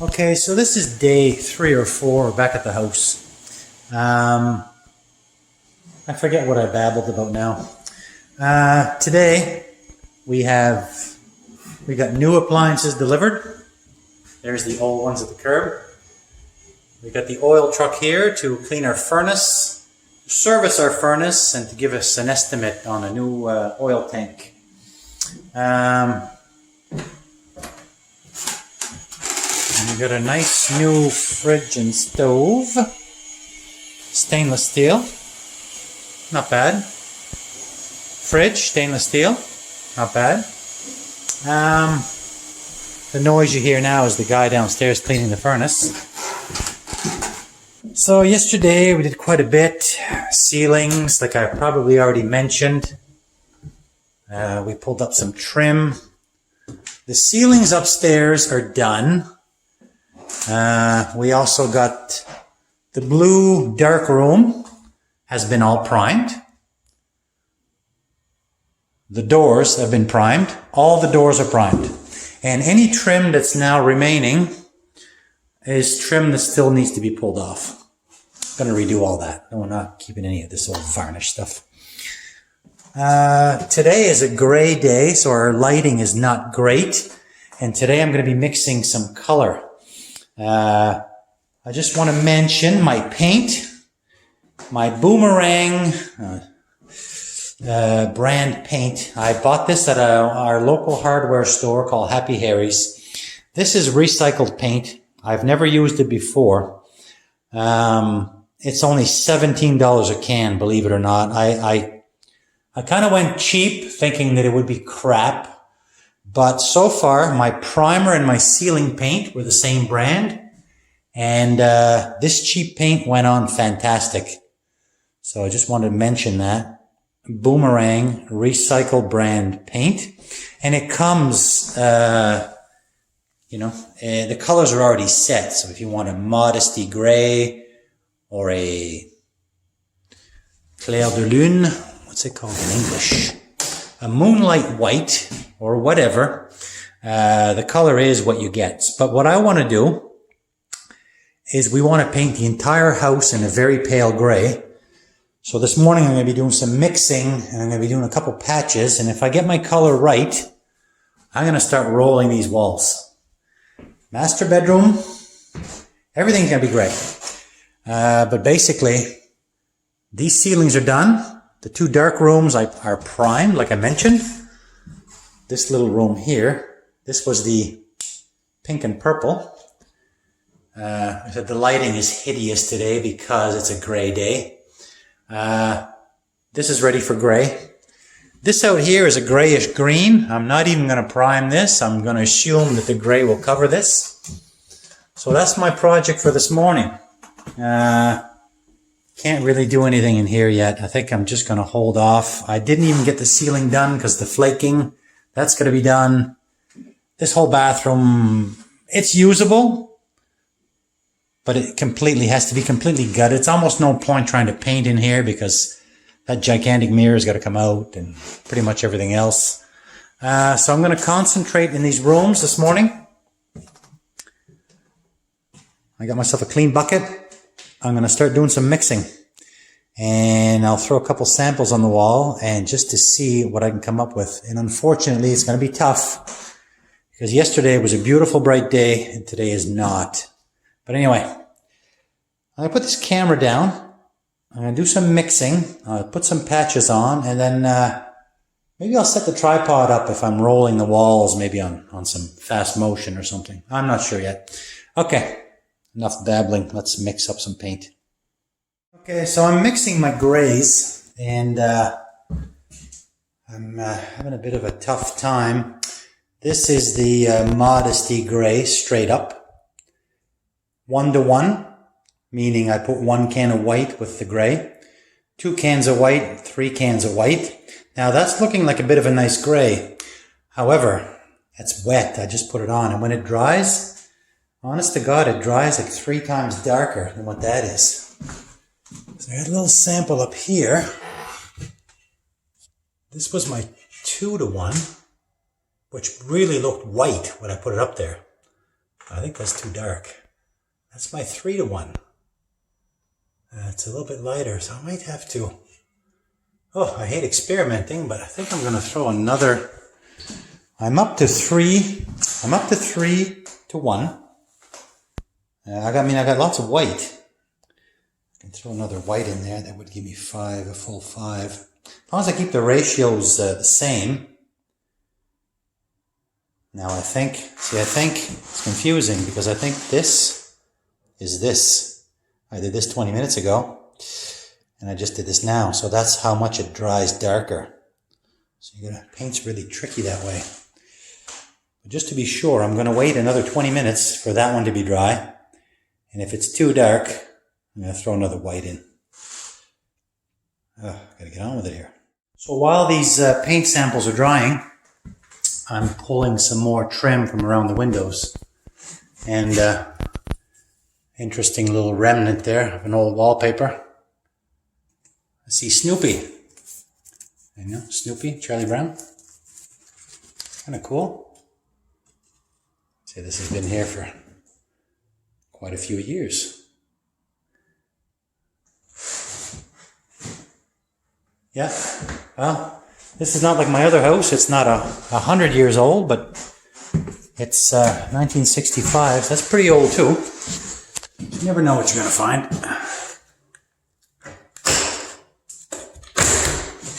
Okay, so this is day 3 or 4 back at the house. I forget what I babbled about now. Today we got new appliances delivered. There's the old ones at the curb. We got the oil truck here to clean our furnace, service our furnace, and to give us an estimate on a new oil tank. And we got a nice new fridge and stove, stainless steel, not bad. Fridge, stainless steel, not bad. The noise you hear now is the guy downstairs cleaning the furnace. So yesterday we did quite a bit. Ceilings, like I probably already mentioned. We pulled up some trim. The ceilings upstairs are done. We also got the blue dark room has been all primed. The doors have been primed. All the doors are primed. And any trim that's now remaining is trim that still needs to be pulled off. I'm going to redo all that. No, we're not keeping any of this old varnish stuff. Today is a gray day, so our lighting is not great. And today I'm going to be mixing some color. I just want to mention my paint, my Boomerang brand paint. I bought this at our local hardware store called Happy Harry's. This is recycled paint. I've never used it before. It's only $17 a can, believe it or not. I kind of went cheap thinking that it would be crap. But so far, my primer and my ceiling paint were the same brand. And this cheap paint went on fantastic. So I just wanted to mention that. Boomerang recycled brand paint. And it comes, the colors are already set. So if you want a Modesty gray or a Clair de Lune, what's it called in English? A Moonlight white or whatever, the color is what you get. But what I want to do is we want to paint the entire house in a very pale gray. So this morning I'm going to be doing some mixing and I'm going to be doing a couple patches. And if I get my color right, I'm going to start rolling these walls. Master bedroom, everything's going to be gray. But basically, these ceilings are done. The 2 dark rooms are primed, like I mentioned. This little room here, this was the pink and purple. I said the lighting is hideous today because it's a gray day. This is ready for gray. This out here is a grayish green. I'm not even going to prime this. I'm going to assume that the gray will cover this. So that's my project for this morning. Can't really do anything in here yet. I think I'm just going to hold off. I didn't even get the ceiling done because the flaking, that's going to be done. This whole bathroom, it's usable, but it has to be completely gutted. It's almost no point trying to paint in here because that gigantic mirror's got to come out and pretty much everything else. So I'm going to concentrate in these rooms this morning. I got myself a clean bucket. I'm going to start doing some mixing and I'll throw a couple samples on the wall and just to see what I can come up with. And unfortunately, it's going to be tough because yesterday was a beautiful bright day and today is not. But anyway, I'm going to put this camera down. I'm going to do some mixing, put some patches on, and then maybe I'll set the tripod up if I'm rolling the walls, maybe on some fast motion or something. I'm not sure yet. Okay. Enough babbling. Let's mix up some paint. Okay, so I'm mixing my grays, and I'm having a bit of a tough time. This is the Modesty gray, straight up. 1-to-1, meaning I put 1 can of white with the gray. 2 cans of white, 3 cans of white. Now that's looking like a bit of a nice gray. However, it's wet. I just put it on, and when it dries, honest to God, it dries like 3 times darker than what that is. So I got a little sample up here. This was my 2-to-1, which really looked white when I put it up there. I think that's too dark. That's my 3-to-1. It's a little bit lighter, so I might have to... Oh, I hate experimenting, but I think I'm going to throw another... I'm up to 3-to-1. I got lots of white. I can throw another white in there. That would give me 5, a full 5. As long as I keep the ratios the same. Now I think it's confusing because I think this is this. I did this 20 minutes ago and I just did this now. So that's how much it dries darker. So paint's really tricky that way. But just to be sure, I'm going to wait another 20 minutes for that one to be dry. And if it's too dark, I'm going to throw another white in. Got to get on with it here. So while these paint samples are drying, I'm pulling some more trim from around the windows. And interesting little remnant there of an old wallpaper. I see Snoopy. I know, Snoopy, Charlie Brown. Kind of cool. See, this has been here for quite a few years. Yeah, well, this is not like my other house. It's not 100 years old, but it's 1965. So that's pretty old too. You never know what you're going to find.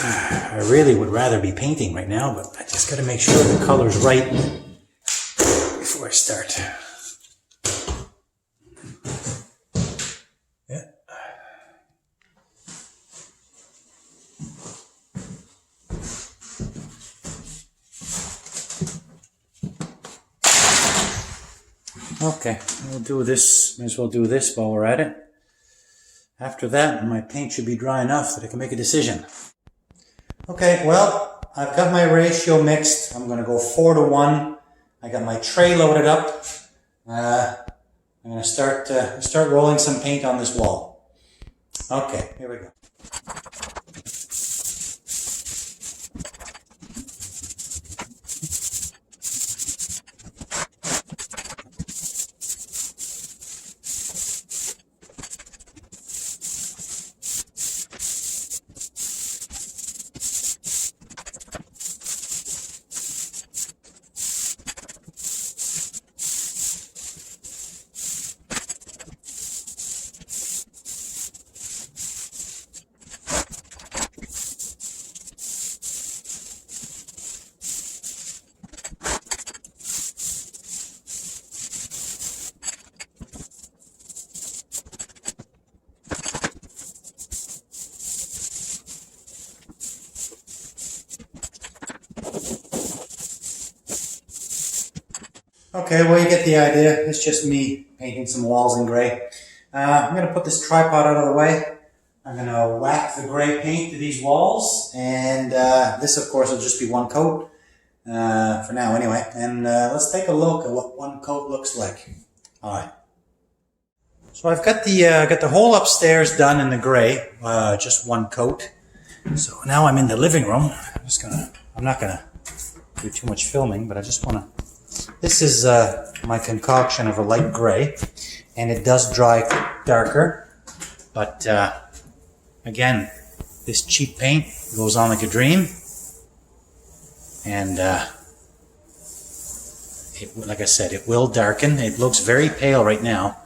I really would rather be painting right now, but I just got to make sure the color's right before I start. Yeah. Okay, we'll do this. May as well do this while we're at it. After that, my paint should be dry enough that I can make a decision. Okay, well, I've got my ratio mixed. I'm going to go 4-to-1. I got my tray loaded up. I'm going to start rolling some paint on this wall. Okay, here we go. Okay, well, you get the idea. It's just me painting some walls in gray. I'm going to put this tripod out of the way. I'm going to whack the gray paint to these walls. And this, of course, will just be one coat for now anyway. And let's take a look at what one coat looks like. All right. So I've got the whole upstairs done in the gray, just one coat. So now I'm in the living room. I'm not going to do too much filming, but I just want to... This is my concoction of a light gray, and it does dry darker, but again, this cheap paint goes on like a dream, and like I said, it will darken. It looks very pale right now,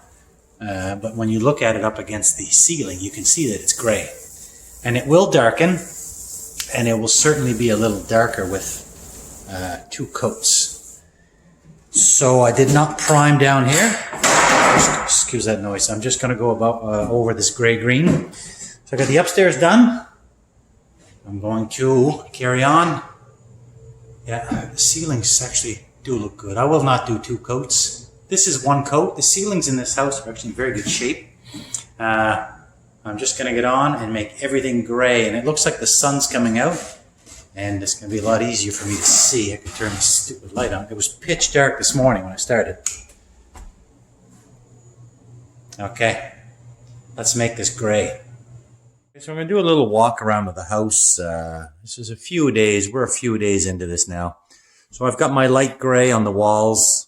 but when you look at it up against the ceiling, you can see that it's gray, and it will darken, and it will certainly be a little darker with 2 coats. So I did not prime down here. Excuse that noise. I'm just going to go over this gray-green. So I got the upstairs done. I'm going to carry on. Yeah, the ceilings actually do look good. I will not do 2 coats. This is 1 coat. The ceilings in this house are actually in very good shape. I'm just going to get on and make everything gray. And it looks like the sun's coming out. And it's going to be a lot easier for me to see. I can turn this stupid light on. It was pitch dark this morning when I started. Okay, let's make this gray. Okay, so I'm going to do a little walk around of the house. This is a few days. We're a few days into this now. So I've got my light gray on the walls.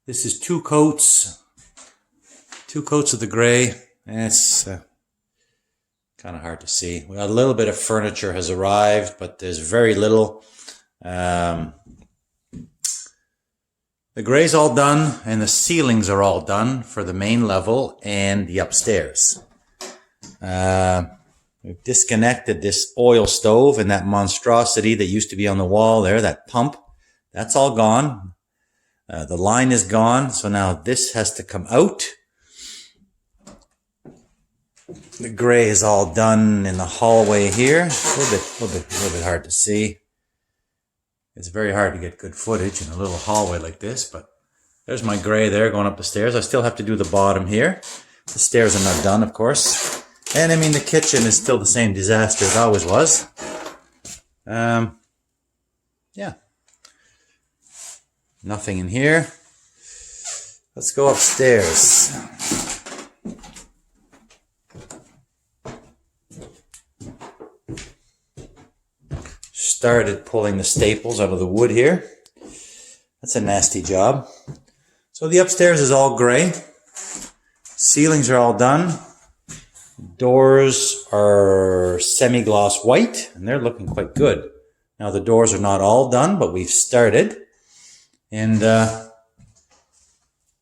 This is two coats of the gray. It's kind of hard to see. Well, a little bit of furniture has arrived, but there's very little. The gray's all done, and the ceilings are all done for the main level and the upstairs. We've disconnected this oil stove and that monstrosity that used to be on the wall there, that pump. That's all gone. The line is gone, so now this has to come out. The gray is all done in the hallway here. A little bit hard to see. It's very hard to get good footage in a little hallway like this, but there's my gray there going up the stairs. I still have to do the bottom here. The stairs are not done, of course. And I mean, the kitchen is still the same disaster it always was. Yeah. Nothing in here. Let's go upstairs. Started pulling the staples out of the wood here. That's a nasty job. So the upstairs is all gray. Ceilings are all done. Doors are semi-gloss white, and they're looking quite good. Now the doors are not all done, but we've started. And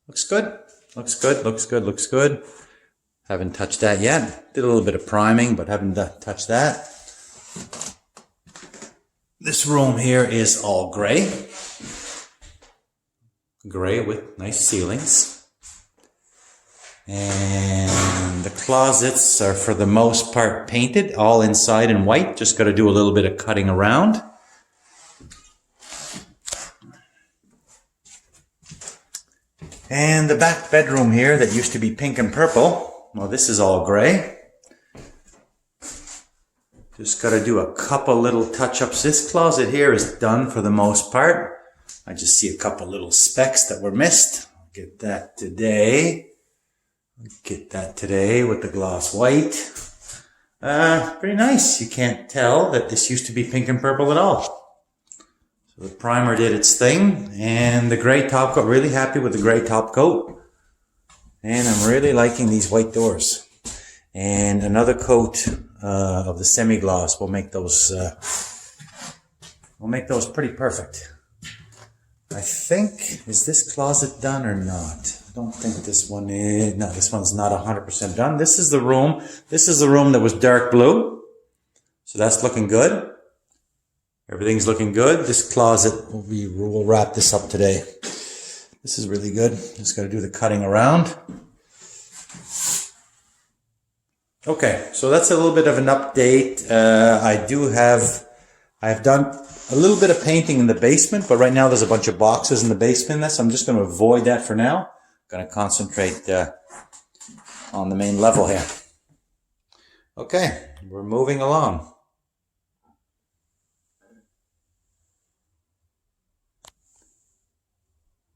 looks good. Looks good, looks good, looks good. Haven't touched that yet. Did a little bit of priming, but haven't touched that. This room here is all gray. Gray with nice ceilings. And the closets are for the most part painted, all inside in white. Just got to do a little bit of cutting around. And the back bedroom here that used to be pink and purple, well, this is all gray. Just got to do a couple little touch-ups. This closet here is done for the most part. I just see a couple little specks that were missed. I'll get that today. Get that today with the gloss white. Pretty nice. You can't tell that this used to be pink and purple at all. So the primer did its thing, and the gray top coat, really happy with the gray top coat. And I'm really liking these white doors. And another coat of the semi-gloss will make those pretty perfect. I think, is this closet done or not? I don't think this one is. No, this one's not 100% done. This is the room. This is the room that was dark blue. So that's looking good. Everything's looking good. This closet, we'll wrap this up today. This is really good. Just got to do the cutting around. Okay, so that's a little bit of an update. I've done a little bit of painting in the basement, but right now there's a bunch of boxes in the basement, so I'm just going to avoid that for now. I'm going to concentrate on the main level here. Okay, we're moving along.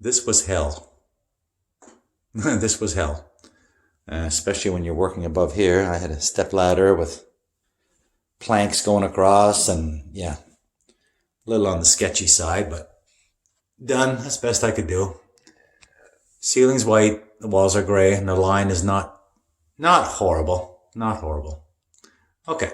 This was hell. This was hell. Especially when you're working above here. I had a step ladder with planks going across, and yeah, a little on the sketchy side, but done as best I could do. Ceiling's white, the walls are gray, and the line is not horrible. Not horrible. Okay.